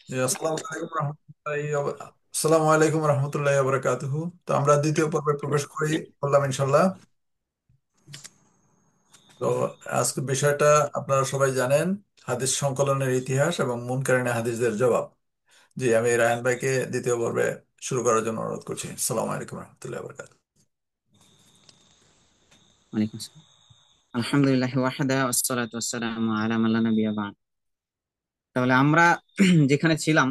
জি, আসসালামু আলাইকুম রহমতুল্লাহি ওয়া বারাকাতুহু। তো আমরা দ্বিতীয় পর্বে প্রবেশ করি বললাম ইনশাল্লাহ। তো আজকে বিষয়টা আপনারা সবাই জানেন, হাদিস সংকলনের ইতিহাস এবং মুনকারিনে হাদিসদের জবাব। জি, আমি রায়হান ভাইকে দ্বিতীয় পর্বে শুরু করার জন্য অনুরোধ করছি। আসসালামু আলাইকুম রহমতুল্লাহি ওয়া বারাকাতুহু। ওয়ালাইকুম আসসালাম। আলহামদুলিল্লাহ ওয়াহদা ওয়াসসালাতু ওয়াসসালামু আলা মান লা নাবিয়্যা বা'দ। তাহলে আমরা যেখানে ছিলাম,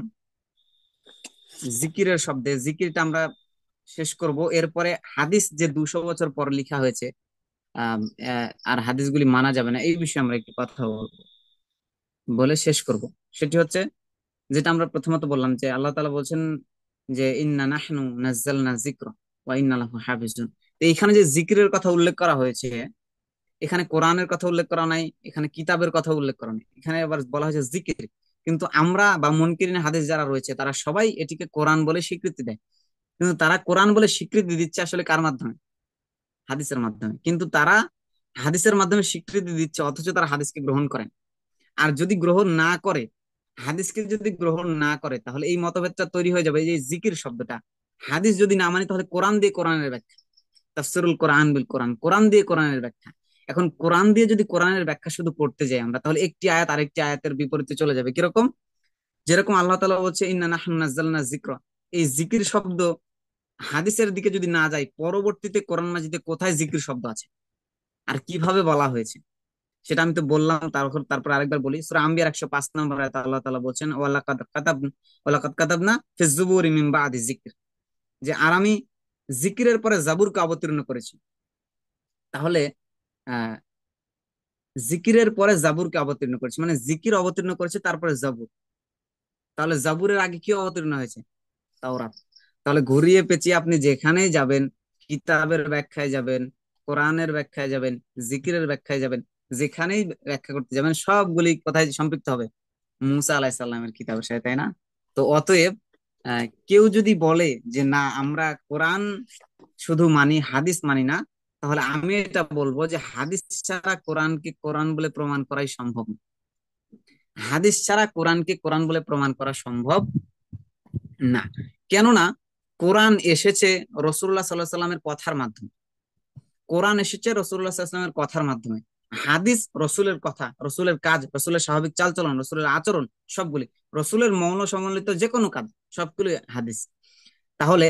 জিকিরের শব্দে জিকিরটা আমরা শেষ করব। এরপরে হাদিস যে 200 বছর পর লেখা হয়েছে, আম, আর হাদিসগুলি মানা যাবে না, এই বিষয়ে আমরা একটু কথা বলবো, বলে শেষ করব। সেটি হচ্ছে, যেটা আমরা প্রথমত বললাম, যে আল্লাহ তাআলা বলছেন যে ইন্না নাহনু নাযালনা যিকরা ওয়া ইন্না লাহু হাফিজুন। তো এইখানে যে জিকিরের কথা উল্লেখ করা হয়েছে, এখানে কোরআনের কথা উল্লেখ করা নাই, এখানে কিতাবের কথা উল্লেখ করা নাই, এখানে আবার বলা হয়েছে জিকির। কিন্তু আমরা বা মুনকিরিন হাদিস যারা রয়েছে তারা সবাই এটিকে কোরআন বলে স্বীকৃতি দেয়। কিন্তু তারা কোরআন বলে স্বীকৃতি দিচ্ছে আসলে কার মাধ্যমে? হাদিসের মাধ্যমে। কিন্তু তারা হাদিসের মাধ্যমে স্বীকৃতি দিচ্ছে, অথচ তারা হাদিসকে গ্রহণ করেন। আর যদি গ্রহণ না করে, হাদিসকে যদি গ্রহণ না করে, তাহলে এই মতভেদটা তৈরি হয়ে যাবে। এই যে জিকির শব্দটা, হাদিস যদি না মানি, তাহলে কোরআন দিয়ে কোরআনের ব্যাখ্যা, তাফসিরুল কোরআন বিল কোরআন, কোরআন দিয়ে কোরআনের ব্যাখ্যা। এখন কোরআন দিয়ে যদি কোরআনের ব্যাখ্যা শুধু পড়তে যাই আমরা, তাহলে একটি আয়াত আরেকটি আয়াতের বিপরীতে চলে যাবে। কিরকম? যেরকম আল্লাহ তাআলা বলছে ইন্না নাহনু নাযালনা যিকরা, এই জিকির শব্দ হাদিসের দিকে যদি না যায়, পরবর্তীতে কোরআন মাজিদে কোথায় জিকির শব্দ আছে আর কিভাবে বলা হয়েছে, সেটা আমি তো বললাম। তারপর আরেকবার বলি, সূরা আম্বিয়ার 105 নম্বর আয়াতে আল্লাহ তাআলা বলছেন ওয়ালাকাদ কাতাবনা ফিজ জুবুরি মিন বাদি যিকর, যে আর আমি জিকিরের পরে জাবুরকে অবতীর্ণ করেছি। তাহলে আহ জিকিরের পরে জাবুরকে অবতীর্ণ করেছে, মানে জিকির অবতীর্ণ করেছে তারপরে জাবুর। তাহলে জাবুরের আগে কি অবতীর্ণ হয়েছে? তাওরাত। তাহলে ঘুরিয়ে পেঁচিয়ে আপনি যেখানেই যাবেন, কিতাবের ব্যাখ্যায় যাবেন, কোরআনের ব্যাখ্যায় যাবেন, জিকিরের ব্যাখ্যায় যাবেন, যেখানেই ব্যাখ্যা করতে যাবেন, সবগুলি কোথায় সম্পৃক্ত হবে? মুসা আলাহিসাল্লামের কিতাবের সাথে, তাই না? তো অতএব কেউ যদি বলে যে না, আমরা কোরআন শুধু মানি, হাদিস মানি না, তাহলে আমি এটা বলবো যে হাদিস ছাড়া কোরআনকে কোরআন বলে প্রমাণ করাই সম্ভব না। হাদিস ছাড়া কোরআনকে কোরআন বলে প্রমাণ করা সম্ভব না। কেননা কোরআন এসেছে রাসূলুল্লাহ সাল্লাল্লাহু আলাইহি সাল্লামের কথার মাধ্যমে। কোরআন এসেছে রাসূলুল্লাহ সাল্লাল্লাহু আলাইহি সাল্লামের কথার মাধ্যমে। হাদিস রসুলের কথা, রসুলের কাজ, রসুলের স্বাভাবিক চালচলন, রসুলের আচরণ, সবগুলি রসুলের মৌন সম্বলিত যে কোনো কাজ, সবগুলি হাদিস। তাহলে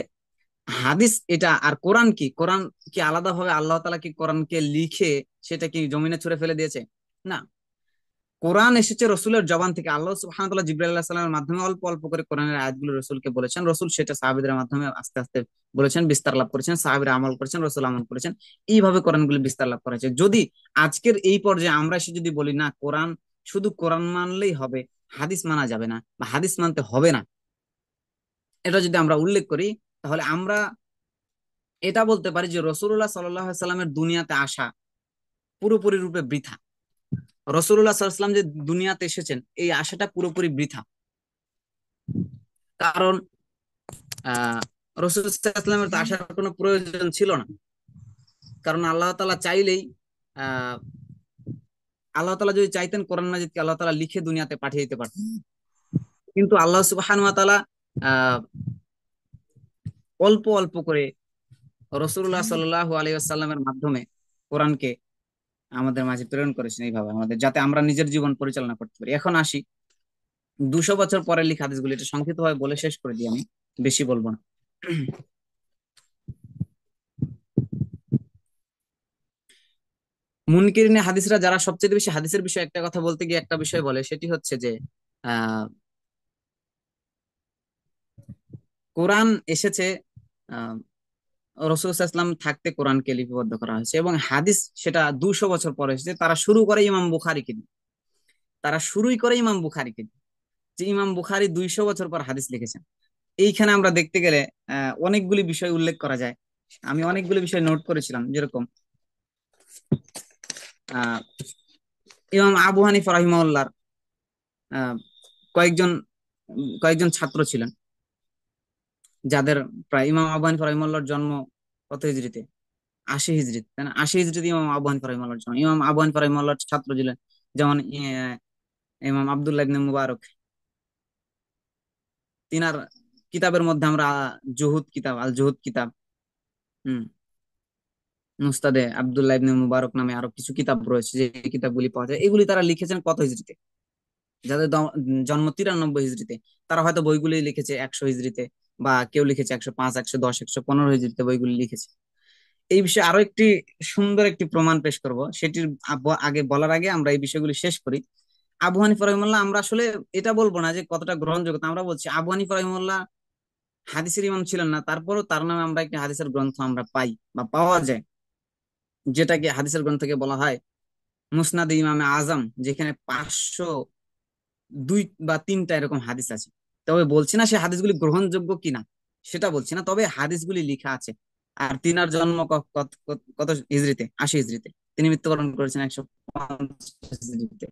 হাদিস এটা, আর কোরআন কি? কোরআন কি আলাদাভাবে আল্লাহ তাআলা কি কোরআনকে লিখে সেটা কি জমিনে ছুঁড়ে ফেলে দিয়েছে? না। কোরআন এসেছে রসুলের জবান থেকে। আল্লাহ সুবহানাহু ওয়া তাআলা জিবরাইল আলাইহিস সালামের মাধ্যমে অল্প অল্প করে কোরআনের আয়াতগুলো রসুলকে বলেছেন, রসুল সেটা সাহাবীদের মাধ্যমে আস্তে আস্তে বলেছেন, বিস্তার লাভ করেছেন, সাহাবীরা আমল করেছেন, রসুল আমল করেছেন। এইভাবে কোরআনগুলো বিস্তার লাভ করেছে। যদি আজকের এই পর্যায়ে আমরা এসে যদি বলি না, কোরআন শুধু কোরআন মানলেই হবে, হাদিস মানা যাবে না বা হাদিস মানতে হবে না, এটা যদি আমরা উল্লেখ করি, তাহলে আমরা এটা বলতে পারি যে রাসূলুল্লাহ সাল্লাল্লাহু আলাইহি সাল্লামের দুনিয়াতে আসা পুরোপুরি রূপে বৃথা। রাসূলুল্লাহ সাল্লাল্লাহু আলাইহি সাল্লাম যে দুনিয়াতে এসেছেন, এই আশাটা পুরোপুরি বৃথা। কারণ আহ রসুল সাল্লামের তো আসার কোনো প্রয়োজন ছিল না। কারণ আল্লাহ তাআলা চাইলেই, আহ আল্লাহ তাআলা যদি চাইতেন, কোরআন মাজিদকে আল্লাহ তাআলা লিখে দুনিয়াতে পাঠিয়ে দিতে পারতেন। কিন্তু আল্লাহ সুবহানাহু ওয়া তাআলা আহ অল্প অল্প করে রাসূলুল্লাহ সাল্লাল্লাহু আলাইহি ওয়াসাল্লামের মাধ্যমে কোরআনকে আমাদের মাঝে প্রেরণ করেছেন, এইভাবে আমাদের, যাতে আমরা নিজের জীবন পরিচালনা করতে পারি। এখন আসি 200 বছর পরে লেখা হাদিসগুলি, এটা সংক্ষিপ্ত ভাবে বলে শেষ করে দিই, আমি বেশি বলবো না। মুনকিরিনে হাদিসরা যারা সবচেয়ে বেশি হাদিসের বিষয়ে একটা কথা বলতে গিয়ে একটা বিষয় বলে, সেটি হচ্ছে যে আহ কোরআন এসেছে, আহ রাসূল সাল্লাল্লাহু আলাইহি ওয়াসাল্লাম থাকতে কোরআনকে লিপিবদ্ধ করা হয়েছে, এবং হাদিস সেটা 200 বছর পরে এসেছে। তারা শুরু করে ইমাম বুখারীকে দিয়ে। তারা শুরুই করে ইমাম বুখারীকে দিয়ে, যে ইমাম বুখারী 200 বছর পর হাদিস লিখেছেন। এইখানে আমরা দেখতে গেলে অনেকগুলি বিষয় উল্লেখ করা যায়। আমি অনেকগুলি বিষয় নোট করেছিলাম, যেরকম আহ ইমাম আবু হানিফা রাহিমাহুল্লাহর আহ কয়েকজন কয়েকজন ছাত্র ছিলেন, যাদের প্রায়, ইমাম আবু হানিফা রাহিমাহুল্লাহর জন্ম কত হিজরিতে? 80 হিজরিতে, তাই না? 80 হিজরিতে ইমাম আবু হানিফা রাহিমাহুল্লাহর জন্ম। ইমাম আবু হানিফা রাহিমাহুল্লাহর ছাত্র ছিলেন যেমন ইমাম আব্দুল্লাহ ইবনে মুবারক, তিনার কিতাবের মধ্যে আমরা জুহুদ কিতাব, আল জুহুদ কিতাব, হম, মুস্তাদে আব্দুল্লাহ ইবনে মুবারক নামে আরো কিছু কিতাব রয়েছে, যে কিতাবগুলি পাওয়া যায়, এগুলি তারা লিখেছেন কত হিজরিতে? যাদের জন্ম 93 হিজরিতে, তারা হয়তো বইগুলি লিখেছে 100 হিজরিতে, বা কেউ লিখেছে 105, 110, 115 হিজরিতে বইগুলি লিখেছে। এই বিষয়ে আরো একটি সুন্দর একটি প্রমাণ পেশ করব, সেটির আগে বলার আগে আমরা এই বিষয়গুলি শেষ করি। আবু হানিফা রহিমাল্লাহ, আমরা আসলে এটা বলবো না যে কতটা গ্রহণযোগ্য, আমরা বলছি আবু হানিফা রহিমাল্লাহ হাদিসের ইমাম ছিলেন না, তারপরও তার নামে আমরা একটি হাদিসের গ্রন্থ আমরা পাই বা পাওয়া যায়, যেটাকে হাদিসের গ্রন্থকে বলা হয় মুসনাদে ইমামে আজম, যেখানে 502 বা 3টা এরকম হাদিস আছে। তবে বলছি না সে হাদিসগুলি গ্রহণযোগ্য কিনা, সেটা বলছি না, তবে হাদিসগুলি লিখা আছে। আর তিনার জন্ম কত কত হিজড়িতে? 80 হিজড়িতে। তিনি মৃত্যুবরণ করেছেন 150 হিজড়িতে।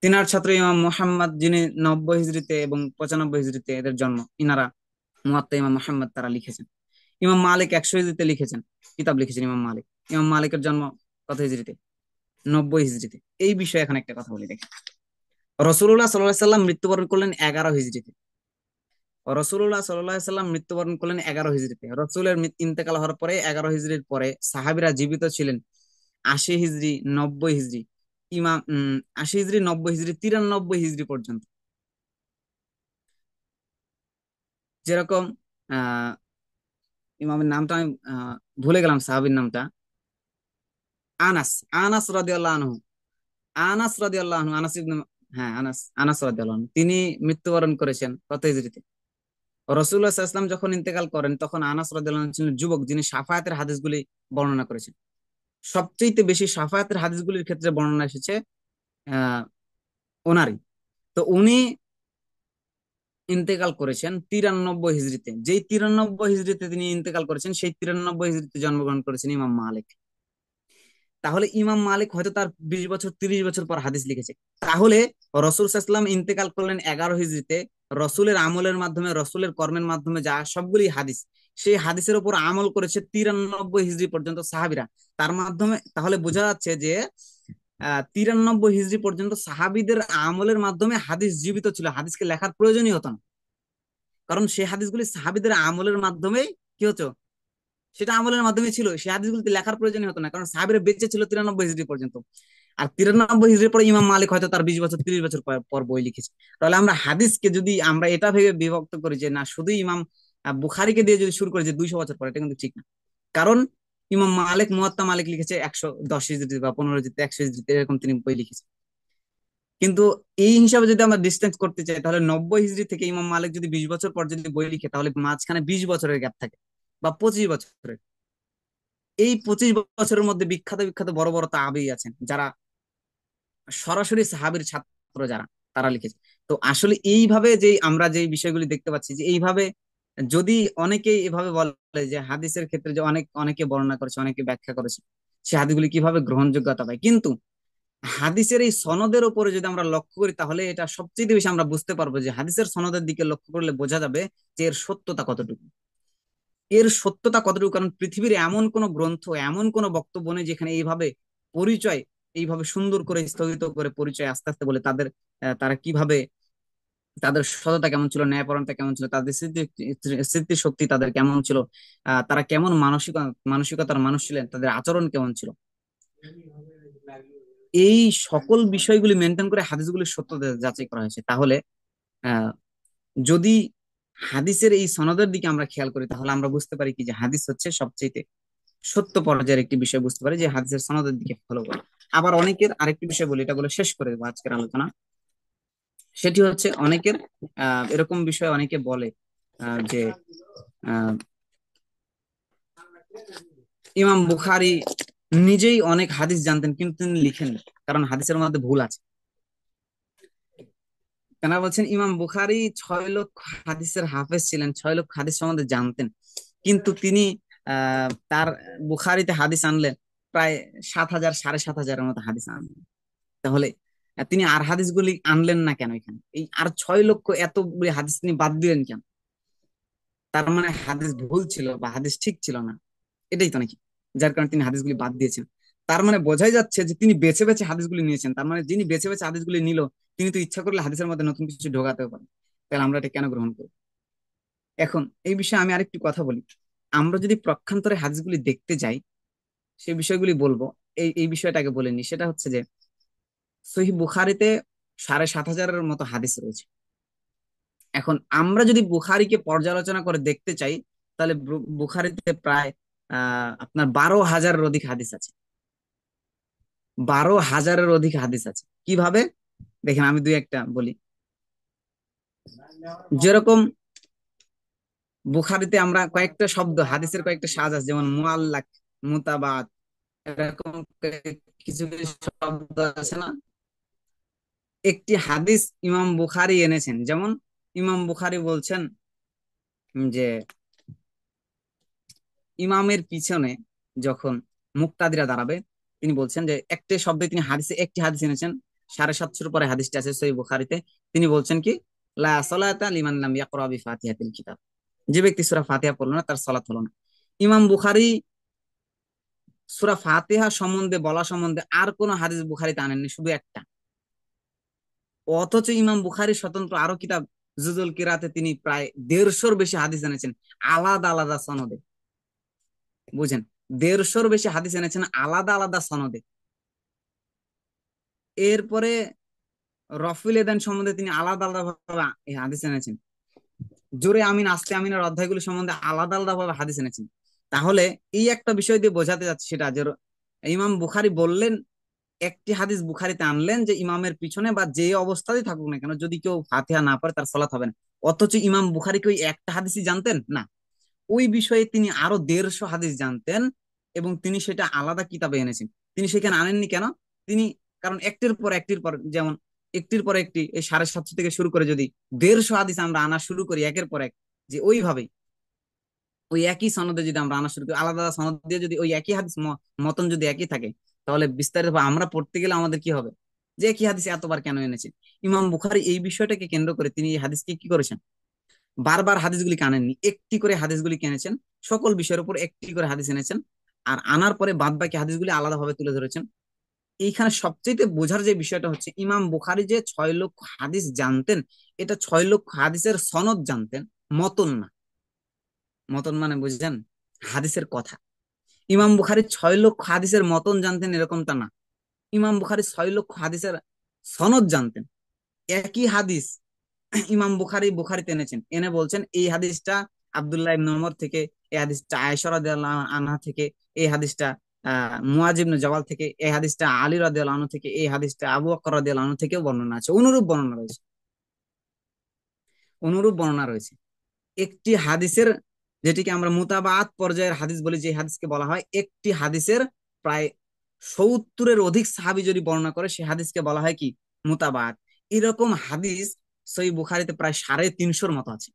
তিনার ছাত্র ইমাম মুহাম্মদ, যিনি 90 হিজড়িতে এবং 95 হিজড়িতে এদের জন্ম, ইনারা মুয়াত্তা ইমাম মুহাম্মদ তারা লিখেছেন। ইমাম মালিক 100 হিজড়িতে লিখেছেন, কিতাব লিখেছেন ইমাম মালিক। ইমাম মালিকের জন্ম কত হিজড়িতে? 90 হিজড়িতে। এই বিষয়ে এখন একটা কথা বলি দেখি। রসুল্লাহ সাল্লাহ সাল্লাম মৃত্যুবরণ করলেন 11 হিজড়িতে। রসুল্লাহ সাল্লাহ সাল্লাম মৃত্যুবরণ করলেন 11 হিজড়িতে। রসুলের ইন্তেকাল হওয়ার পরে 11 হিজড়ির পরে সাহাবিরা জীবিত ছিলেন 80 হিজড়ি, 90 হিজড়ি, ইমাম 80 হিজড়ি, 90 হিজড়ি, 93 হিজড়ি পর্যন্ত। যেরকম আহ ইমামের নামটা আমি ভুলে গেলাম, সাহাবীর নামটা। আনাস, আনাস রাদিয়াল্লাহু আনহু, আনাস রাদিয়াল্লাহু আনহু, আনাস ইবনে, হ্যাঁ আনাস, আনাস রাদিয়াল্লাহু আনহু, তিনি মৃত্যুবরণ করেছেন কত হিজড়িতে? রাসূলুল্লাহ সাল্লাল্লাহু আলাইহি ওয়াসাল্লাম যখন ইন্তেকাল করেন, তখন আনাস রাদিয়াল্লাহু আনহু ছিলেন যুবক, যিনি শাফায়াতের হাদিসগুলি বর্ণনা করেছেন। সবচেয়ে বেশি শাফায়াতের হাদিসগুলির ক্ষেত্রে বর্ণনা এসেছে আহ ওনারই। তো উনি ইন্তেকাল করেছেন 93 হিজড়িতে। যেই 93 হিজড়িতে তিনি ইন্তেকাল করেছেন, সেই 93 হিজড়িতে জন্মগ্রহণ করেছেন ইমাম মালিক। তাহলে ইমাম মালিক হয়তো তার 20 বছর 30 বছর পর হাদিস লিখেছে। তাহলে রসুল সাল্লাল্লাহু ইন্তেকাল করলেন 11 হিজড়িতে। রসুলের আমলের মাধ্যমে, রসুলের কর্মের মাধ্যমে যা সবগুলি হাদিস, সেই হাদিসের উপর আমল করেছে 93 হিজড়ি পর্যন্ত সাহাবিরা। তার মাধ্যমে তাহলে বোঝা যাচ্ছে যে 93 হিজড়ি পর্যন্ত সাহাবিদের আমলের মাধ্যমে হাদিস জীবিত ছিল, হাদিসকে লেখার প্রয়োজনই হতো না। কারণ সেই হাদিসগুলি সাহাবিদের আমলের মাধ্যমে কি হতো, সেটা আমলের মাধ্যমে ছিল, সেই হাদিসগুলিতে লেখার প্রয়োজনই হতো না, কারণ সাহাবীরা বেঁচে ছিল 93 হিজরি পর্যন্ত। আর 93 হিজরির পরে ইমাম মালিক হয়তো তার 20 বছর 30 বছর পর বই লিখেছে। তাহলে আমরা হাদিসকে যদি আমরা এটা ভেবে বিভক্ত করি যে না, শুধু ইমাম বুখারীকে দিয়ে যদি শুরু করি যে 200 বছর পরে, এটা কিন্তু ঠিক না। কারণ ইমাম মালিক মুয়াত্তা মালিক লিখেছে 110 হিজরিতে বা 15 হিজরিতে, 100 হিজরিতে, এরকম তিনি বই লিখেছে। কিন্তু এই হিসাবে যদি আমরা ডিস্টেন্স করতে চাই, তাহলে 90 হিজরি থেকে ইমাম মালিক যদি 20 বছর পর যদি বই লিখে, তাহলে মাঝখানে 20 বছরের গ্যাপ থাকে, বা 25 বছরের। এই 25 বছরের মধ্যে বিখ্যাত বিখ্যাত বড় বড় তাবেঈ আছেন, যারা সরাসরি সাহাবীর ছাত্র, যারা তারা লিখেছে। তো আসলে এইভাবে যে আমরা যে বিষয়গুলি দেখতে পাচ্ছি, যে এইভাবে যদি অনেকেই এভাবে বলে যে হাদিসের ক্ষেত্রে যে অনেকে বর্ণনা করেছে, অনেকে ব্যাখ্যা করেছে, সে হাদিসগুলি কিভাবে গ্রহণযোগ্যতা পায়। কিন্তু হাদিসের এই সনদের উপরে যদি আমরা লক্ষ্য করি, তাহলে এটা সবচেয়ে বেশি আমরা বুঝতে পারবো যে হাদিসের সনদের দিকে লক্ষ্য করলে বোঝা যাবে যে এর সত্যতা কতটুকু, এর সত্যতা কতটুকু। কারণ পৃথিবীর এমন কোন গ্রন্থ, এমন কোন বক্তব্য নেই যেখানে এইভাবে পরিচয়, এইভাবে সুন্দর করে স্থগিত করে পরিচয় আস্তে আস্তে বলে তাদের, তারা কিভাবে, তাদের সততা কেমন ছিল, ন্যায়পরায়ণতা কেমন ছিল, তাদের স্মৃতি শক্তি তাদের কেমন ছিল, তারা কেমন মানসিকতার মানুষ ছিলেন, তাদের আচরণ কেমন ছিল, এই সকল বিষয়গুলি মেনটেন করে হাদিসগুলির সত্যতা যাচাই করা হয়েছে। তাহলে আহ যদি হাদিসের এই সনদের দিকে আমরা খেয়াল করি, তাহলে আমরা বুঝতে পারি কি যে হাদিস হচ্ছে সবচেয়ে সত্য পর্যায়ের একটি বিষয়, বুঝতে পারি যে হাদিসের সনদের দিকে ফলো করে। আবার অনেকের আরেকটি বিষয় বলি, এটা বলে শেষ করে দেবো আজকের আলোচনা। সেটি হচ্ছে অনেকের এরকম বিষয় অনেকে বলে যে আহ, ইমাম বুখারী নিজেই অনেক হাদিস জানতেন, কিন্তু তিনি লিখেন, কারণ হাদিসের মধ্যে ভুল আছে। কেননা বলছেন ইমাম বুখারী 6 লক্ষ হাদিসের হাফেজ ছিলেন, 6 লক্ষ হাদিস সম্বন্ধে জানতেন, কিন্তু তিনি তার বুখারীতে হাদিস আনলেন প্রায় 7,000, 7,500-এর মতো হাদিস আনলেন। তাহলে তিনি আর হাদিসগুলি আনলেন না কেন? এখানে এই আর 6 লক্ষ এতগুলি হাদিস তিনি বাদ দিলেন কেন? তার মানে হাদিস ভুল ছিল বা হাদিস ঠিক ছিল না, এটাই তো নাকি, যার কারণে তিনি হাদিসগুলি বাদ দিয়েছেন। তার মানে বোঝাই যাচ্ছে যে তিনি বেছে বেছে হাদিসগুলি নিয়েছেন। তার মানে যিনি বেছে বেছে হাদিসগুলি নিল, তিনি তো ইচ্ছা করলে হাদিসের মধ্যে নতুন কিছু ঢোকাতেও পারেন। তাহলে আমরা এটা কেন গ্রহণ করব? এখন এই বিষয়ে আমি আরেকটু কথা বলি। আমরা যদি পক্ষান্তরে হাদিসগুলি দেখতে যাই, সেই বিষয়গুলি বলবো। এই এই বিষয়টাকে বলে নি, সেটা হচ্ছে যে সহিহ বুখারীতে 7,500-এর মতো হাদিস রয়েছে। এখন আমরা যদি বুখারীকে পর্যালোচনা করে দেখতে চাই, তাহলে বুখারীতে প্রায় আপনার 12,000-এর অধিক হাদিস আছে। 12,000-এর অধিক হাদিস আছে। কিভাবে? দেখেন, আমি দুই একটা বলি। যেরকম বুখারীতে আমরা কয়েকটা শব্দ, হাদিসের কয়েকটা সাজ আছে, যেমন মুআল্লাক, মুতাবাত, এরকম কিছু কিছু শব্দ আছে না? একটি হাদিস ইমাম বুখারী এনেছেন, যেমন ইমাম বুখারী বলছেন যে ইমামের পিছনে যখন মুক্তাদিরা দাঁড়াবে, তিনি বলছেন যে একটি শব্দে তিনি হাদিসে একটি হাদিস এনেছেন, 750 পরে হাদিসটা আছে সহিহ বুখারীতে। তিনি বলছেন কি, লা সালাতা লিমান লাম ইয়াকরা বিফাতিহাতিল কিতাব, যে ব্যক্তি সূরা ফাতিহা পড়লো না তার সালাত হলো না। ইমাম বুখারী সূরা ফাতিহা সম্বন্ধে বলা সম্বন্ধে আর কোন হাদিস বুখারীতে আনেননি, শুধু একটা। অথচ ইমাম বুখারী স্বতন্ত্র আরো কিতাব জুজুল কিরাতে তিনি প্রায় 150-র বেশি হাদিস এনেছেন, আলাদা আলাদা সনদে। বুঝেন, 150-র বেশি হাদিস এনেছেন আলাদা আলাদা সনদে। এরপরে রফিল এদান সম্বন্ধে তিনি আলাদা আলাদা ভাবে এই হাদিস এনেছেন। জোরে আমিন আস্তে আমিনের অধ্যায়গুলি সম্বন্ধে আলাদা আলাদা ভাবে হাদিস এনেছেন। তাহলে এই একটা বিষয় দিয়ে বোঝাতে যাচ্ছে, সেটা যে ইমাম বুখারী বললেন, একটি হাদিস বুখারীতে আনলেন যে ইমামের পিছনে বা যে অবস্থাতেই থাকুক না কেন, যদি কেউ ফাতিহা না পড়ে তার সালাত হবে না। অথচ ইমাম বুখারী কি ওই একটা হাদিসই জানতেন? না, ওই বিষয়ে তিনি আরো 150 হাদিস জানতেন, এবং তিনি সেটা আলাদা কিতাবে এনেছেন। তিনি সেখানে আনেননি কেন? তিনি, কারণ একটির পর যেমন একটির পর একটি, এই 750 থেকে শুরু করে যদি 150 হাদিস আমরা আনা শুরু করি একের পর এক, যে ওইভাবেই ওই একই সনদে যদি আমরা আনা শুরু করি, আলাদা আলাদা সনদ দিয়ে যদি ওই একই হাদিস মতন যদি একই থাকে, তাহলে বিস্তারিত আমরা পড়তে গেলে আমাদের কি হবে, যে একই হাদিস এতবার কেন এনেছেন? ইমাম বুখারী এই বিষয়টাকে কেন্দ্র করে তিনি এই হাদিসকে কি করেছেন, বারবার হাদিসগুলি আনেননি, একটি করে হাদিসগুলি এনেছেন। সকল বিষয়ের উপর একটি করে হাদিস এনেছেন, আর আনার পরে বাদ বাকি হাদিসগুলি আলাদাভাবে তুলে ধরেছেন। এইখানে সবচেয়ে বোঝার যে বিষয়টা হচ্ছে, ইমাম বুখারী যে 6 লক্ষ হাদিস জানতেন, এটা 6 লক্ষ হাদিসের সনদ জানতেন, মতন না। মতন মানে বুঝছেন? হাদিসের কথা। ইমাম বুখারী 6 লক্ষ হাদিসের মতন জানতেন এরকমটা না। ইমাম বুখারী 6 লক্ষ হাদিসের সনদ জানতেন। একই হাদিস ইমাম বুখারীতে এনেছেন, এনে বলছেন এই হাদিসটা আব্দুল্লাহ ইবনে ওমর থেকে, এই হাদিসটা আয়েশা রাদিয়াল্লাহু আনহা থেকে, এই হাদিসটা মুআয ইবনে জাবাল থেকে, এই হাদিসটা আলী রাদিয়াল্লাহু আনহু থেকে, এই হাদিসটা আবু বকর রাদিয়াল্লাহু আনহু থেকেও বর্ণনা আছে, অনুরূপ বর্ণনা রয়েছে। অনুরূপ বর্ণনা রয়েছে। একটি হাদিসের, যেটিকে আমরা মুতাবাআত পর্যায়ের হাদিস বলি, যে হাদিসকে বলা হয় একটি হাদিসের প্রায় 70-এর অধিক সাহাবী যদি বর্ণনা করে, সেই হাদিসকে বলা হয় কি, মুতাবাআত। এরকম হাদিস সহিহ বুখারীতে প্রায় 350-র মতো আছে।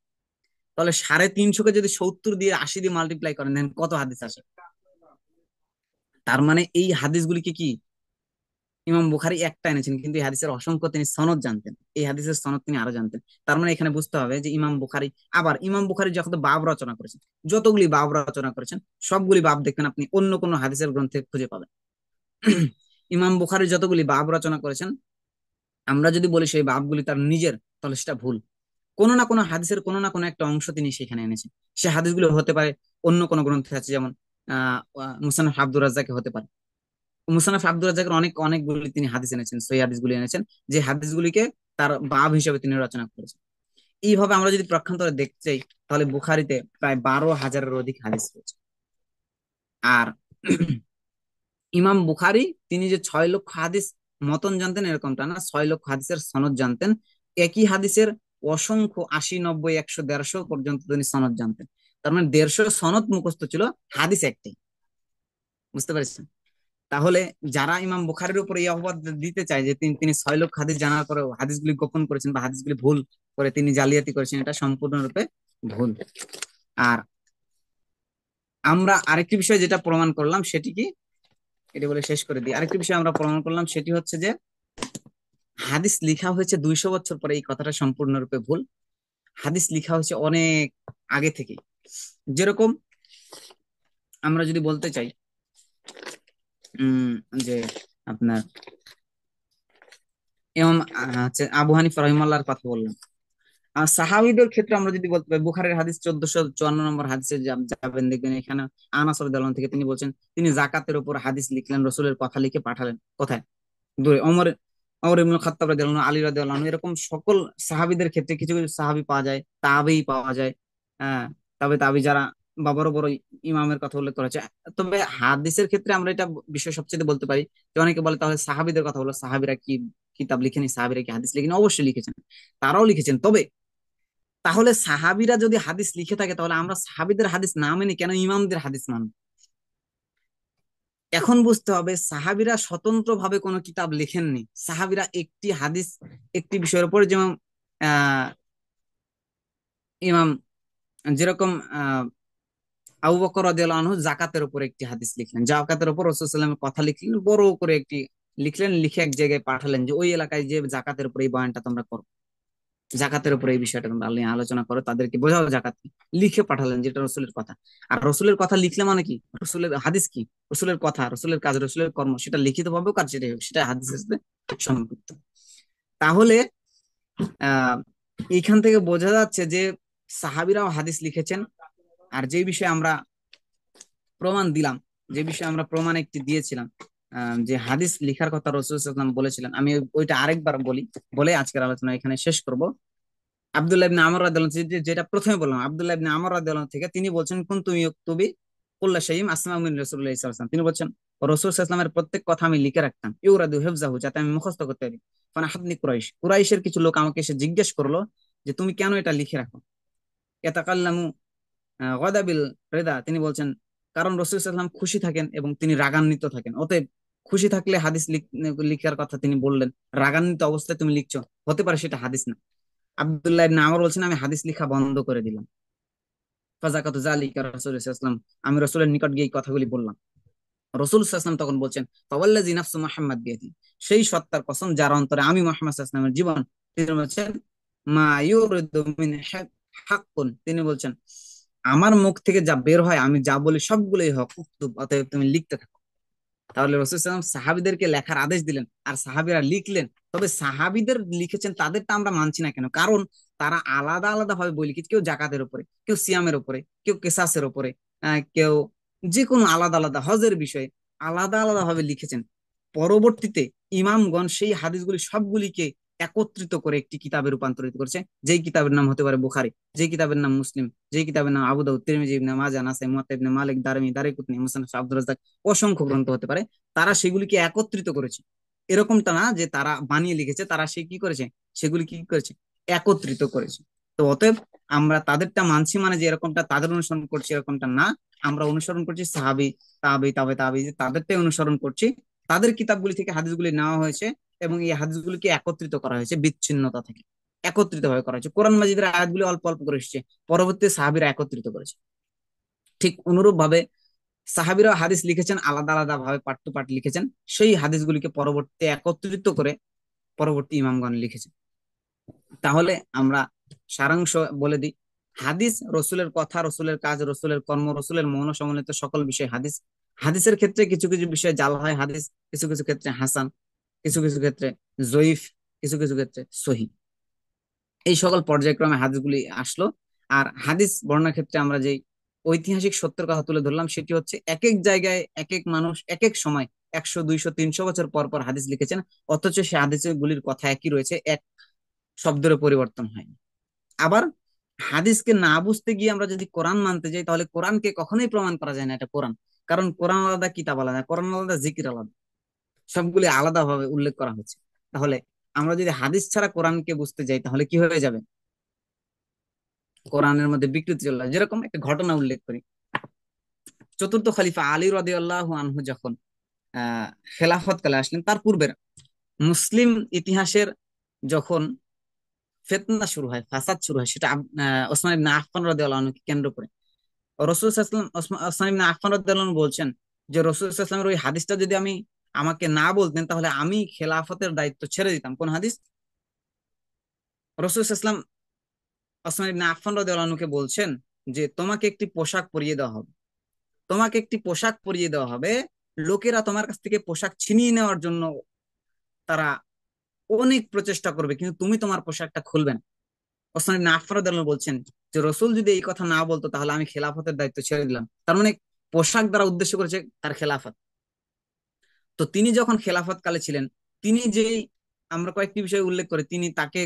তাহলে 350-কে যদি 70 দিয়ে 80 দিয়ে মাল্টিপ্লাই করেন, দেন কত হাদিস আসে? তার মানে এই হাদিসগুলিকে কি ইমাম বুখারী একটা এনেছেন, কিন্তু এই হাদিসের অসংখ্য তিনি সনদ জানতেন, এই হাদিসের সনদ তিনি আরো জানতেন। তার মানে এখানে বুঝতে হবে যে ইমাম বুখারী, আবার ইমাম বুখারী যখন বাব রচনা করেছেন, যতগুলি বাব রচনা করেছেন, সবগুলি বাব দেখবেন আপনি অন্য কোনো হাদিসের গ্রন্থে খুঁজে পাবেন। ইমাম বুখারী যতগুলি বাব রচনা করেছেন, আমরা যদি বলি সেই বাবগুলি তার নিজের, তাহলে সেটা ভুল। কোনো না কোনো হাদিসের কোনো না কোনো একটা অংশ তিনি সেখানে এনেছেন। সে হাদিসগুলো হতে পারে অন্য কোনো গ্রন্থে আছে, যেমন মুসান্নাফ আব্দুর রাজ্জাকে হতে পারে। মুসান্নাফ আব্দুর রাজ্জাকের অনেকগুলি তিনি হাদিস এনেছেন, সহি হাদিসগুলি এনেছেন, যে হাদিসগুলিকে তার বাব হিসেবে তিনি রচনা করেছেন। এইভাবে আমরা যদি প্রক্ষান্তরে দেখতে চাই, তাহলে বুখারীতে প্রায় 12,000-এর অধিক হাদিস রয়েছে। আর ইমাম বুখারী তিনি যে 6 লক্ষ হাদিস মতন জানতেন এরকমটা না, 6 লক্ষ হাদিসের সনদ জানতেন। একই হাদিসের অসংখ্য 80, 90, 100, 150 পর্যন্ত তিনি সনদ জানতেন। তার মানে 150 সনদ মুখস্থ ছিল, হাদিস একটাই। বুঝতে পারছেন? তাহলে যারা ইমাম বুখারীর উপর এই অপবাদ দিতে চায় যে তিনি তিনি 6 লক্ষ হাদিস জানার পরেও হাদিসগুলি গোপন করেছেন বা হাদিসগুলি ভুল করে তিনি জালিয়াতি করেছেন, এটা সম্পূর্ণরূপে ভুল। আর আমরা আরেকটি বিষয় যেটা প্রমাণ করলাম সেটি কি, এটি বলে শেষ করে দিই। আরেকটি বিষয় আমরা প্রমাণ করলাম, সেটি হচ্ছে যে হাদিস লিখা হয়েছে 200 বছর পরে, এই কথাটা সম্পূর্ণরূপে ভুল। হাদিস লিখা হয়েছে অনেক আগে থেকে। যেরকম আমরা যদি বলতে চাই উম যে আপনার ইমাম হচ্ছে আবু হানিফা রাহিমাহুল্লাহর কথা বললাম। আর সাহাবীদের ক্ষেত্রে আমরা যদি বলতে পারি, বুখারীর হাদিস 1454 নম্বর হাদিসে যাবেন, দেখবেন এখানে আনাস রাদিয়াল্লাহু আনহু থেকে তিনি বলছেন, তিনি জাকাতের উপর হাদিস লিখলেন, রসুলের কথা লিখে পাঠালেন কোথায়, দূরে। ওমর ওমর ইবনুল খাত্তাব রাদিয়াল্লাহু আনহু, আলী রাদিয়াল্লাহু আনহু, এরকম সকল সাহাবীদের ক্ষেত্রে কিছু কিছু সাহাবী পাওয়া যায়, তাবেই পাওয়া যায়। হ্যাঁ, তবে তাবি যারা বা বড় বড় ইমামের কথা উল্লেখ করা হয়েছে। তবে হাদিসের ক্ষেত্রে আমরা এটা বিষয় সবচেয়ে বলতে পারি যে অনেকে বলে তাহলে সাহাবীদের কথা বলো, সাহাবীরা কি কিতাব লিখেনি, সাহাবীরা কি হাদিস লিখেনি? অবশ্যই লিখেছেন, তারাও লিখেছেন। তবে তাহলে সাহাবীরা যদি হাদিস লিখে থাকে, তাহলে আমরা সাহাবীদের হাদিস না মেনে কেন ইমামদের হাদিস মানব? এখন বুঝতে হবে সাহাবীরা স্বতন্ত্র ভাবে কোনো কিতাব লেখেননি। সাহাবীরা একটি হাদিস, একটি বিষয়ের উপর, যেমন আহ ইমাম, যেরকম আবু বকর রাদিয়াল্লাহু আনহু জাকাতের উপর একটি হাদিস লিখলেন, জাকাতের উপর রাসূল সাল্লাল্লাহু আলাইহি ওয়াসাল্লামের কথা লিখলেন, বড় করে একটি লিখলেন, লিখে এক জায়গায় পাঠালেন যে ওই এলাকায় যে জাকাতের উপর এই বয়ানটা তোমরা করো, জাকাতের উপর এই বিষয়টা তোমরা নিয়ে আলোচনা করো, তাদেরকে বোঝাও জাকাত কি। লিখে পাঠালেন, যেটা রসুলের কথা। আর রসুলের কথা লিখলে মানে কি, রসুলের হাদিস কি, রসুলের কথা, রসুলের কাজ, রসুলের কর্ম, সেটা লিখিত ভাবেও কাজ, সেটাই হোক, সেটা হাদিসের সাথে সম্পৃক্ত। তাহলে আহ এইখান থেকে বোঝা যাচ্ছে যে সাহাবিরাও হাদিস লিখেছেন। আর যে বিষয়ে আমরা প্রমাণ দিলাম, যে বিষয়ে আমরা প্রমাণ একটি দিয়েছিলাম, যে হাদিস লিখার কথা রাসূল সাল্লাল্লাহু আলাইহি ওয়াসাল্লাম বলেছিলেন, আমি ওইটা আরেকবার বলি, বলে আজকের আলোচনা এখানে শেষ করব। আব্দুল্লাহ ইবনে আমর রাদিয়াল্লাহু আনহু, যেটা প্রথমে বললাম, আব্দুল্লাহ ইবনে আমর রাদিয়াল্লাহু আনহু থেকে তিনি বলছেন, কুনতু ইয়াকতুবি কুল্লা শাইইন আসমাউ মিন রাসূলিল্লাহি সাল্লাল্লাহু আলাইহি ওয়াসাল্লাম, তিনি বলছেন রাসূল সাল্লাল্লাহু আলাইহি ওয়াসাল্লামের প্রত্যেক কথা আমি লিখে রাখতাম, ইউরাদু হিফজাহু, যাতে আমি মুখস্থ করতে পারি। ফানাহাদনি কুরাইশ, কুরাইশের কিছু লোক আমাকে এসে জিজ্ঞেস করলো যে তুমি কেন এটা লিখে রাখো। ইয়াতাকাল্লামু গদাবিল রেদা, তিনি বলছেন কারণ রাসূল সাল্লাল্লাহু আলাইহি ওয়াসাল্লাম খুশি থাকেন এবং তিনি রাগান্বিত থাকেন, অতএব খুশি থাকলে হাদিস লিখার কথা তিনি বললেন, রাগান্বিত অবস্থায় তুমি লিখছো, হতে পারে সেটা হাদিস না। আব্দুল্লাহ ইবনে আমর বলছেন আমি হাদিস লেখা বন্ধ করে দিলাম। ফাযাকাতু যালিকা রাসূলুল্লাহ সাল্লাল্লাহু আলাইহি ওয়াসাল্লাম, আমি রাসূলের নিকট গিয়ে এই কথাগুলি বললাম। রাসূল সাল্লাল্লাহু আলাইহি ওয়াসাল্লাম তখন বলছেন, ফাওয়াল্লাযী নাফসু মুহাম্মাদ বিয়াদি, সেই সত্তার কসম যার অন্তরে আমি মুহাম্মদ সাল্লাল্লাহু আলাইহি ওয়াসাল্লামের জীবন, তিনি বলছেন মা ইউরিদু মিন হাক্কুন, তিনি বলছেন আমার মুখ থেকে যা বের হয়, আমি যা বলি সবগুলোই হক, উক্তুব, অতএব তুমি লিখতে থাকো। তাহলে রাসূল সাল্লাল্লাহু আলাইহি ওয়াসাল্লাম সাহাবীদেরকে লেখার আদেশ দিলেন, আর সাহাবীরা লিখলেন। তবে সাহাবীদের লিখেছেন তাদেরটা আমরা মানছি না কেন? কারণ তারা আলাদা আলাদা ভাবে বই লিখেছে, কেউ জাকাতের উপরে, কেউ সিয়ামের উপরে, কেউ কেসাসের উপরে, কেউ যে কোনো আলাদা আলাদা হজের বিষয়ে আলাদা আলাদা ভাবে লিখেছেন। পরবর্তীতে ইমামগণ সেই হাদিসগুলি সবগুলিকে একত্রিত করে একটি কিতাবে রূপান্তরিত করেছে, যেই কিতাবের নাম হতে পারে বুখারী, যেই কিতাবের নাম মুসলিম, যেই কিতাবের নাম আবু দাউদ, তিরমিজি, ইবনে মাজাহ, নাসাই, মুয়াত্তা ইবনে মালিক, দারমি, দারিকুতনি, মুসনাদ আব্দুর রাজ্জাক, অসংখ্য গ্রন্থ হতে পারে। তারা সেগুলিকে একত্রিত করেছে। এরকমটা না যে তারা বানিয়ে লিখেছে, তারা সে কি করেছে, সেগুলি কি করেছে, একত্রিত করেছে। তো অতএব আমরা তাদেরটা মানছি মানে যে এরকমটা তাদের অনুসরণ করছি, এরকমটা না। আমরা অনুসরণ করছি সাহাবী, তাবেই, তাবেই, যে তাদেরটাই অনুসরণ করছি। তাদের কিতাবগুলি থেকে হাদিসগুলি নেওয়া হয়েছে এবং এই হাদিসগুলিকে একত্রিত করা হয়েছে বিচ্ছিন্নতা থেকে, একত্রিত ভাবে করা হয়েছে। কোরআন মাজিদের আয়াতগুলি অল্প অল্প করে এসেছে, পরবর্তী সাহাবীরা একত্রিত করেছে। ঠিক অনুরূপ ভাবে সাহাবীরা হাদিস লিখেছেন, আলাদা আলাদা ভাবে পার্ট টু পার্ট লিখেছেন, সেই হাদিসগুলিকে পরবর্তী একত্রিত করে পরবর্তী ইমামগণ লিখেছেন। তাহলে আমরা সারাংশ বলে দিই, হাদিস রসুলের কথা, রসুলের কাজ, রসুলের কর্ম, রসুলের মৌন সমন্বিত সকল বিষয় হাদিস। হাদিসের ক্ষেত্রে কিছু কিছু বিষয় জাল হয় হাদিস, কিছু কিছু ক্ষেত্রে হাসান, কিছু কিছু ক্ষেত্রে জয়ীফ, কিছু কিছু ক্ষেত্রে সহি। এই সকল পর্যায়ক্রমে হাদিসগুলি আসলো। আর হাদিস বর্ণনার ক্ষেত্রে আমরা যে ঐতিহাসিক সত্যের কথা তুলে ধরলাম, সেটি হচ্ছে এক এক জায়গায় এক এক মানুষ এক এক সময় 100, 200, 300 বছর পর পর হাদিস লিখেছেন, অথচ সে হাদিসের গুলির কথা একই রয়েছে, এক শব্দের পরিবর্তন হয়নি। আবার হাদিসকে না বুঝতে গিয়ে আমরা যদি কোরআন মানতে যাই, তাহলে কোরআনকে কখনোই প্রমাণ করা যায় না এটা কোরআন। কারণ কোরআন আলাদা, কিতাব আলাদা, কোরআন আলাদা, জিকির আলাদা, সবগুলি আলাদা ভাবে উল্লেখ করা হচ্ছে। তাহলে আমরা যদি হাদিস ছাড়া কোরআনকে বুঝতে যাই, তাহলে কি হয়ে যাবে, কোরআনের মধ্যে বিকৃতি চলে আসে। যেরকম একটা ঘটনা উল্লেখ করি, চতুর্থ খলিফা আলী রাদিয়াল্লাহু আনহু যখন আহ খেলাফত কালে আসলেন, তার পূর্বের মুসলিম ইতিহাসের যখন ফিতনা শুরু হয়, ফাসাদ শুরু হয়, সেটা ওসমান ইবনে আফফান রাদিয়াল্লাহু আনহুকে কেন্দ্র করে। রাসূল সাল্লাল্লাহু আলাইহি ওয়াসাল্লাম, ওসমান ইবনে আফফান রাদিয়াল্লাহু আনহু বলছেন যে রাসূল সাল্লাল্লাহু আলাইহি ওয়াসাল্লামের ওই হাদিসটা যদি আমাকে না বলতেন, তাহলে আমি খেলাফতের দায়িত্ব ছেড়ে দিতাম। কোন হাদিস? রাসূল সাল্লাল্লাহু আলাইহি ওয়াসাল্লাম ওসমান ইবনে আফফান রাদিয়াল্লাহু আনহুকে বলছেন যে তোমাকে একটি পোশাক পরিয়ে দেওয়া হবে, তোমাকে একটি পোশাক পরিয়ে দেওয়া হবে, লোকেরা তোমার কাছ থেকে পোশাক ছিনিয়ে নেওয়ার জন্য তারা অনেক প্রচেষ্টা করবে, কিন্তু তুমি তোমার পোশাকটা খুলবে না। ওসমান ইবনে আফফান রাদিয়াল্লাহু আনহু বলছেন যে রসুল যদি এই কথা না বলতো তাহলে আমি খেলাফতের দায়িত্ব ছেড়ে দিলাম। তার মানে পোশাক দ্বারা উদ্দেশ্য করেছে তার খেলাফত। তো তিনি যখন খেলাফত কালে ছিলেন, তিনি যেই, আমরা কয়েকটি বিষয় উল্লেখ করি, তিনি তাকে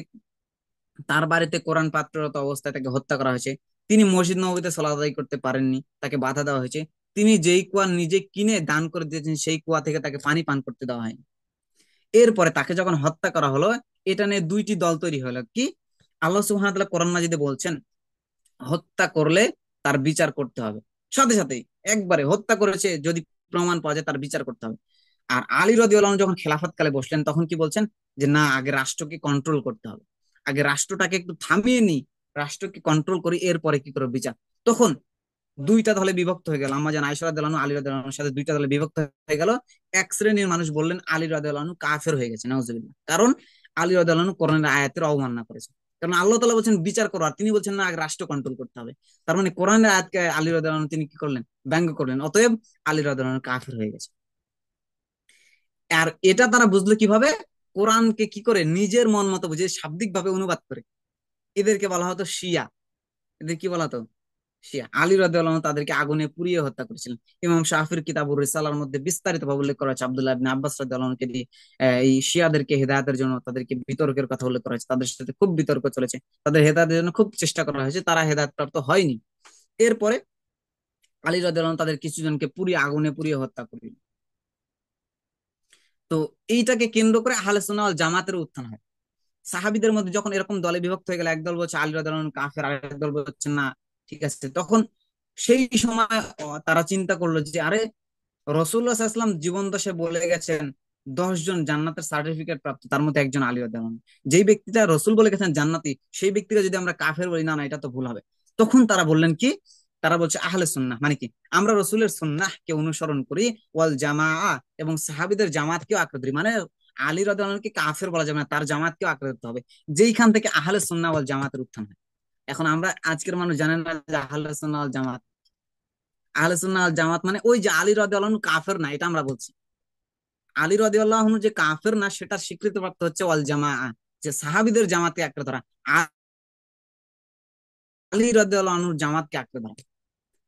তার বাড়িতে কোরআন পাঠরত অবস্থায় তাকে হত্যা করা হয়েছে। তিনি মসজিদ নববীতে সালাত আদায় করতে পারেননি, তাকে বাধা দেওয়া হয়েছে। তিনি যেই কুয়া নিজে কিনে দান করে দিয়েছেন সেই কুয়া থেকে তাকে পানি পান করতে দেওয়া হয়নি। এরপরে তাকে যখন হত্যা করা হলো, এটা নিয়ে দুইটি দল তৈরি হলো। কি, আল্লাহ সুবহানাহু ওয়া তাআলা কোরআন মাজিদে বলছেন হত্যা করলে তার বিচার করতে হবে, সাথে সাথেই একবারে হত্যা করেছে যদি প্রমাণ পাওয়া যায় তার বিচার করতে হবে। আর আলী রাদিয়াল্লাহু আনহু যখন খেলাফত কালে বসলেন তখন কি বলছেন, যে না, আগে রাষ্ট্রকে কন্ট্রোল করতে হবে, আগে রাষ্ট্রটাকে একটু থামিয়ে নি, রাষ্ট্রকে কন্ট্রোল করি, এরপরে কি করে বিচার। তখন দুইটা দলে বিভক্ত হয়ে গেল। আম্মা জান আয়েশা রাদিয়াল্লাহু আনহা আলী রাদিয়াল্লাহু আনহুর সাথে দুইটা দলে বিভক্ত হয়ে গেল। এক শ্রেণীর মানুষ বললেন আলী রাদিয়াল্লাহু আনহু কাফের হয়ে গেছে, নাউজুবিল্লাহ, কারণ আলী রাদিয়াল্লাহু আনহু কোরআনের আয়াতের অবমাননা করেছে। কারণ আল্লাহ তাআলা বলছেন বিচার করো, আর তিনি বলছেন না, আগে রাষ্ট্র কন্ট্রোল করতে হবে। তার মানে কোরআনের আয়াতকে আলী রাদিয়াল্লাহু আনহু তিনি কি করলেন, ব্যঙ্গ করলেন। অতএব আলী রাদিয়াল্লাহু আনহু কাফের হয়ে গেছে। আর এটা তারা বুঝলো কিভাবে, কোরআনকে কি করে নিজের মন মতো বুঝে শাব্দিক ভাবে অনুবাদ করে। এদেরকে বলা হতো শিয়া। এদের কি বলা হতো, শিয়া। আলী রাদিয়াল্লাহু আনহু তাদেরকে আগুনে পুড়িয়ে হত্যা করেছিলেন। ইমাম শাফির কিতাবুর রিসালার মধ্যে বিস্তারিত ভাবে উল্লেখ করা হয়েছে আব্দুল্লাহ ইবনে আব্বাস রাদিয়াল্লাহু আনহুকে দিয়ে এই শিয়াদেরকে হেদায়েতের জন্য তাদেরকে বিতর্কের কথা উল্লেখ করা হয়েছে। তাদের সাথে খুব বিতর্ক চলেছে, তাদের হেদায়েতের জন্য খুব চেষ্টা করা হয়েছে, তারা হেদায়েত প্রাপ্ত হয়নি। এরপরে আলী রাদিয়াল্লাহু আনহু তাদের কিছু জনকে পুড়িয়ে আগুনে পুড়িয়ে হত্যা করলেন। তো এইটাকে কেন্দ্র করে আহলে সুন্নাহ ওয়াল জামাতের উত্থান হয়। সাহাবিদের মধ্যে যখন এরকম দলে বিভক্ত হয়ে গেল, একদল বলছে আলী রাদিয়াল্লাহু আনহু কাফের, আরেক দল বলছে না ঠিক আছে, তখন সেই সময় তারা চিন্তা করলো যে আরে, রাসূলুল্লাহ সাল্লাল্লাহু আলাইহি ওয়াসাল্লাম জীবন দশে বলে গেছেন 10 জন জান্নাতের সার্টিফিকেট প্রাপ্ত, তার মধ্যে একজন আলী রাদিয়াল্লাহু আনহু। যেই ব্যক্তিটা রসুল বলে গেছেন জান্নাতি, সেই ব্যক্তিরা যদি আমরা কাফের বলি, না না, এটা তো ভুল হবে। তখন তারা বললেন কি, তারা বলছে আহলে সুন্নাহ মানে কি, আমরা রসুলের সুন্নাহকে অনুসরণ করি, ওয়াল জামাআ, এবং সাহাবীদের জামাতকেও আঁকড়ে ধরি। মানে আলী রাদিয়াল্লাহু আনহুকে কাফের বলা যাবে না, তার জামাতকেও আঁকড়ে ধরতে হবে। যেইখান থেকে আহলে সুন্নাহ ওয়াল জামাতের উত্থান হয়। এখন আমরা আজকের মানুষ জানেন না যে আহলে সুন্নাহ ওয়াল জামাত, আহলে সুন্নাহ ওয়াল জামাত মানে ওই যে আলী রাদিয়াল্লাহু আনহু কাফের না, এটা আমরা বলছি। আলী রাদিয়াল্লাহু আনহু যে কাফের না সেটা স্বীকৃতিপ্রাপ্ত হচ্ছে ওয়াল জামাআ, যে সাহাবীদের জামাতকে আঁকড়ে ধরা, আলী রাদিয়াল্লাহু আনহুর জামাতকে আঁকড়ে ধরা,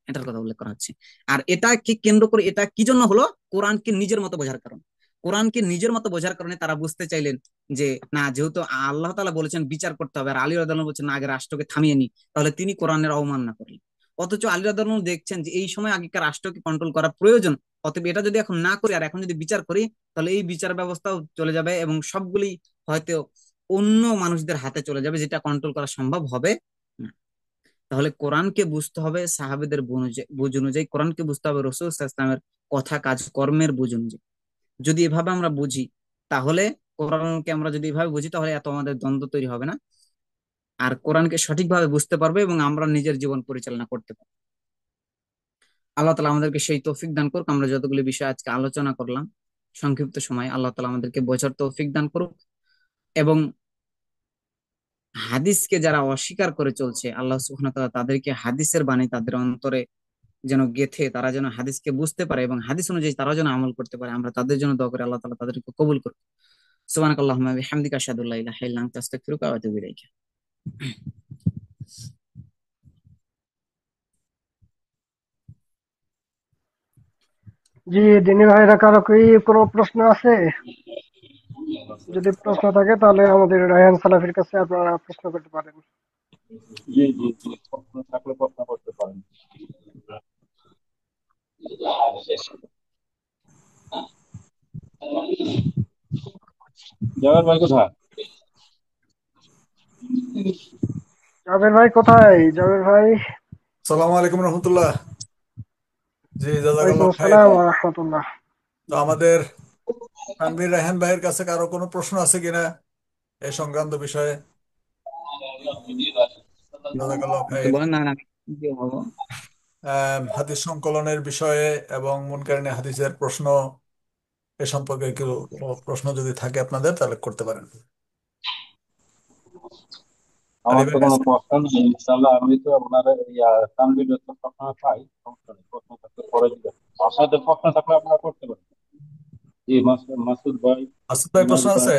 এটার কথা উল্লেখ করা হচ্ছে। আর এটা কি কেন্দ্র করে, এটা কি জন্য হলো, কোরআনকে নিজের মতো বোঝার কারণ। কোরআনকে নিজের মতো বোঝার কারণে তারা বুঝতে চাইলেন যে না, যেহেতু আল্লাহ তাআলা বলেছেন বিচার করতে হবে, আর আলী রাদিয়াল্লাহু আনহু বলছেন না, আগে রাষ্ট্রকে থামিয়ে নি, তাহলে তিনি কোরআনের অবমাননা করলেন। অথচ আলী রাদিয়াল্লাহু আনহু দেখছেন যে এই সময় আগেকার রাষ্ট্রকে কন্ট্রোল করা প্রয়োজন। অতএব এটা যদি এখন না করি আর এখন যদি বিচার করি, তাহলে এই বিচার ব্যবস্থাও চলে যাবে এবং সবগুলি হয়তো অন্য মানুষদের হাতে চলে যাবে, যেটা কন্ট্রোল করা সম্ভব হবে না। তাহলে কোরআনকে বুঝতে হবে সাহাবেদের বুঝ অনুযায়ী, কোরআনকে বুঝতে হবে রাসূল সাল্লাল্লাহু আলাইহি ওয়াসাল্লামের কথা কাজ কর্মের বুঝ অনুযায়ী। যদি এভাবে আমরা বুঝি, তাহলে কোরআনকে আমরা যদি এভাবে বুঝি, তাহলে এত আমাদের দ্বন্দ্ব তৈরি হবে না। আর কোরআনকে সঠিকভাবে বুঝতে পারবে এবং আমরা নিজের জীবন পরিচালনা করতে পারবো। আল্লাহ তালা আমাদেরকে সেই তৌফিক দান করুক। আমরা যতগুলি বিষয় আজকে আলোচনা করলাম সংক্ষিপ্ত সময়, আল্লাহ তালা আমাদেরকে বোঝার তৌফিক দান করুক। এবং হাদিসকে যারা অস্বীকার করে চলছে, আল্লাহ সুবহানাহু ওয়া তাআলা তাদেরকে হাদিসের বাণী তাদের অন্তরে যেন গেথে, তারা যেন হাদিসকে বুঝতে পারে এবং হাদিস অনুযায়ী তারা যেন আমল করতে পারে। আমরা তাদের জন্য দোয়া করি, আল্লাহ তাআলা তাদেরকে কবুল করুন। সুবহানাকাল্লাহুম্মা ওয়া বিহামদিকা আশহাদু আল্লা ইলাহা ইল্লা আনতা আস্তাগফিরুকা ওয়া আতুবু ইলাইক। জি, দিনী ভাইরা কারো কি কোনো প্রশ্ন আছে? যদি প্রশ্ন থাকে তাহলে আমাদের রায়হান সালাফির কাছে আপনারা প্রশ্ন করতে পারেন। জি জি জি, প্রশ্ন থাকলে প্রশ্ন করতে পারেন। জয়ের ভাই কোথায়? জাবের ভাই কোথায়? জাবের ভাই, সালাম আলাইকুম রহমতুল্লাহ। জি, ওয়ালাইকুম জাজাকাল্লাহ খাইর। আসসালাম ওয়া রাহমাতুল্লাহ। তো আমাদের তানভীর রায়হান ভাইয়ের কাছে কারো কোনো প্রশ্ন আছে কিনা এই সংক্রান্ত বিষয়ে? জাজাকাল্লাহ আচ্ছা খাইর। বলেন না, না আমি জি বলবো। হাদিস সংকলনের বিষয়ে এবং মুনকারিনে হাদিসের প্রশ্ন এ সম্পর্কে কেউ কোনো প্রশ্ন যদি থাকে আপনাদের তাহলে করতে পারেন। আলী আমার তো ভাই কোনো আছে? প্রশ্ন নেই, ইনশাল্লাহ আমি তো আপনার তানভীর যত প্রশ্ন পাই, সমস্যা নেই, প্রশ্ন থাকলে পরে দিবেন। আপনাদের প্রশ্ন থাকলে আপনারা করতে পারেন। জি, মাসুদ ভাই, আসিফ ভাই মিনাজ প্রশ্ন ভাই। আছে?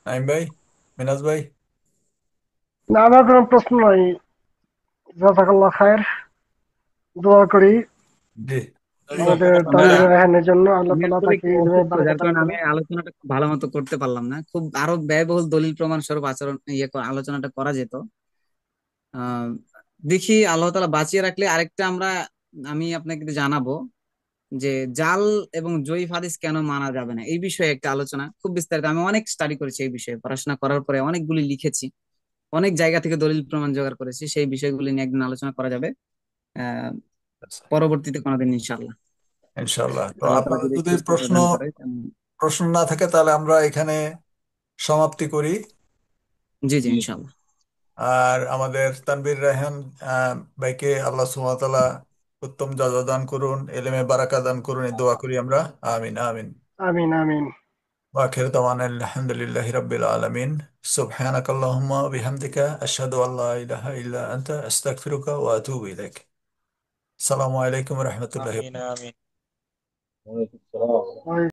নাইম ভাই? মিনাজ ভাই? না, আমার কোনো প্রশ্ন নাই। জাজাকাল্লাহ খায়ের। দোয়া করি জি। আমাদের আমরা তানভীর রায়হানের জন্য, আল্লাহ আমি তাআলা আসলে তাকে একটু ইলমে অসুস্থ, যার বারাকাত দান কারণে আমি করুন। আলোচনাটা খুব ভালো মতো করতে পারলাম না। খুব আরো ব্যয়বহুল দলিল প্রমাণ স্বরূপ আচরণ আলোচনাটা করা যেত। আহ দেখি আল্লাহ তাআলা বাঁচিয়ে রাখলে আরেকটা আমি আপনাকে একটু জানাবো যে জাল এবং জয়ীফ হাদিস কেন মানা যাবে না, এই বিষয়ে একটা আলোচনা খুব বিস্তারিত। আমি অনেক স্টাডি করেছি এই বিষয়ে, পড়াশোনা করার পরে অনেকগুলি লিখেছি, অনেক জায়গা থেকে দলিল প্রমাণ জোগাড় করেছি। সেই বিষয়গুলি নিয়ে একদিন আলোচনা করা যাবে আহ পরবর্তীতে কোনোদিন ইনশাআল্লাহ। ইনশাল্লাহ। তো আল্লাহ তাআলা আপনাদের যদি যদি সুস্থতা প্রশ্ন দান করে। প্রশ্ন না থাকে তাহলে আমরা এখানে সমাপ্তি করি। জি জি জি। ইনশাআল্লাহ। আর আমাদের তানভীর রায়হান ভাইকে আল্লাহ সুবহানাহু ওয়া তাআলা উত্তম যাজা দান করুন, এলেমে বারাকা দান করুন, এই দোয়া করি আমরা। আমিন আমিন। আমিন আমিন। ওয়াখির দাওয়ানা আলহামদুলিল্লাহি রাব্বিল আলামিন। সুবহানাকাল্লাহুম্মা ওয়া বিহামদিকা আশহাদু আল্লা ইলাহা ইল্লা আনতা আস্তাগফিরুকা ওয়া আতুবু ইলাইক। আসসালামু আলাইকুম ওয়া রাহমাতুল্লাহি। ওয়ালাইকুম আসসালাম।